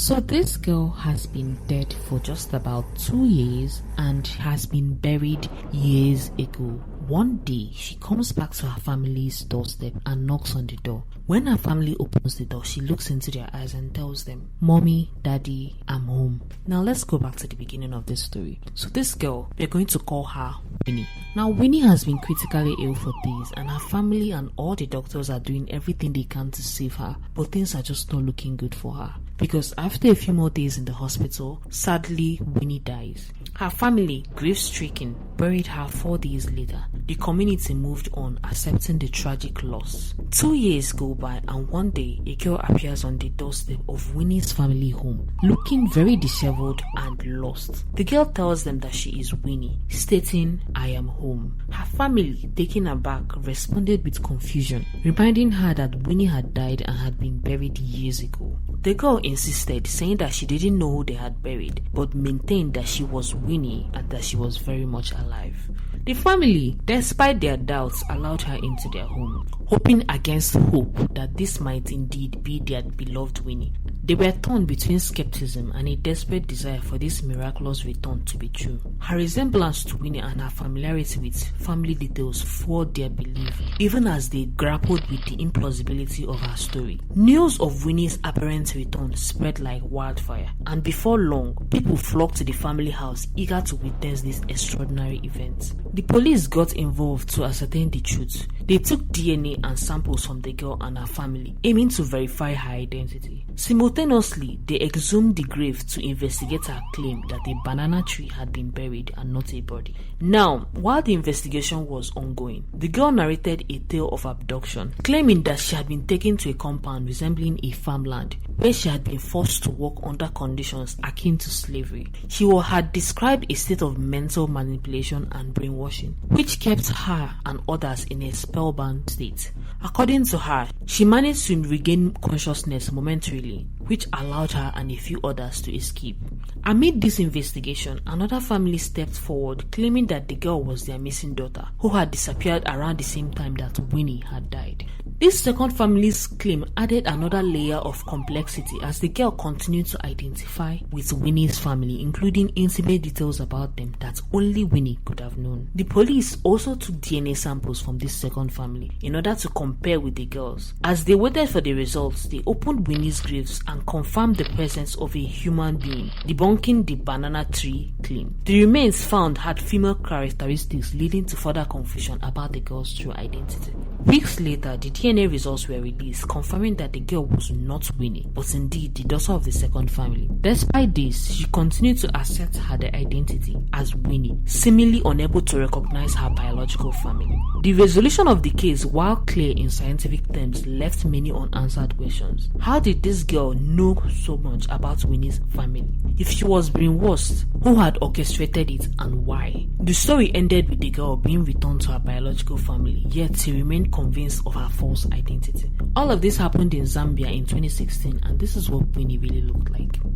So this girl has been dead for just about 2 years and has been buried years ago. One day, she comes back to her family's doorstep and knocks on the door. When her family opens the door, she looks into their eyes and tells them, "Mommy, Daddy, I'm home." Now let's go back to the beginning of this story. So this girl, we're going to call her Winnie. Now Winnie has been critically ill for days and her family and all the doctors are doing everything they can to save her, but things are just not looking good for her. Because after a few more days in the hospital, sadly, Winnie dies. Her family, grief-stricken, buried her 4 days later. The community moved on, accepting the tragic loss. 2 years go by and one day, a girl appears on the doorstep of Winnie's family home, looking very disheveled and lost. The girl tells them that she is Winnie, stating, "I am home." Her family, taken aback, responded with confusion, reminding her that Winnie had died and had been buried years ago. The girl insisted, saying that she didn't know who they had buried, but maintained that she was Winnie and that she was very much alive. The family, despite their doubts, allowed her into their home, hoping against hope that this might indeed be their beloved Winnie. They were torn between skepticism and a desperate desire for this miraculous return to be true. Her resemblance to Winnie and her familiarity with family details fueled their belief, even as they grappled with the implausibility of her story. News of Winnie's apparent return spread like wildfire, and before long, people flocked to the family house eager to witness this extraordinary event. The police got involved to ascertain the truth. They took DNA and samples from the girl and her family, aiming to verify her identity. Simultaneously, they exhumed the grave to investigate her claim that a banana tree had been buried and not a body. Now, while the investigation was ongoing, the girl narrated a tale of abduction, claiming that she had been taken to a compound resembling a farmland, where she had been forced to work under conditions akin to slavery. She had described a state of mental manipulation and brainwashing, which kept her and others in a spellbound state. According to her, she managed to regain consciousness momentarily, which allowed her and a few others to escape. Amid this investigation, another family stepped forward, claiming that the girl was their missing daughter, who had disappeared around the same time that Winnie had died. This second family's claim added another layer of complexity as the girl continued to identify with Winnie's family, including intimate details about them that only Winnie could have known. The police also took DNA samples from this second family in order to compare with the girls. As they waited for the results, they opened Winnie's graves and confirmed the presence of a human being, debunking the banana tree claim. The remains found had female characteristics, leading to further confusion about the girl's true identity. Weeks later, the DNA results were released, confirming that the girl was not Winnie, but indeed the daughter of the second family. Despite this, she continued to assert her identity as Winnie, seemingly unable to recognize her biological family. The resolution of the case, while clear in scientific terms, left many unanswered questions. How did this girl know so much about Winnie's family? If she was brainwashed, who had orchestrated it and why? The story ended with the girl being returned to her biological family, yet she remained convinced of her false identity. All of this happened in Zambia in 2016, and this is what Winnie really looked like.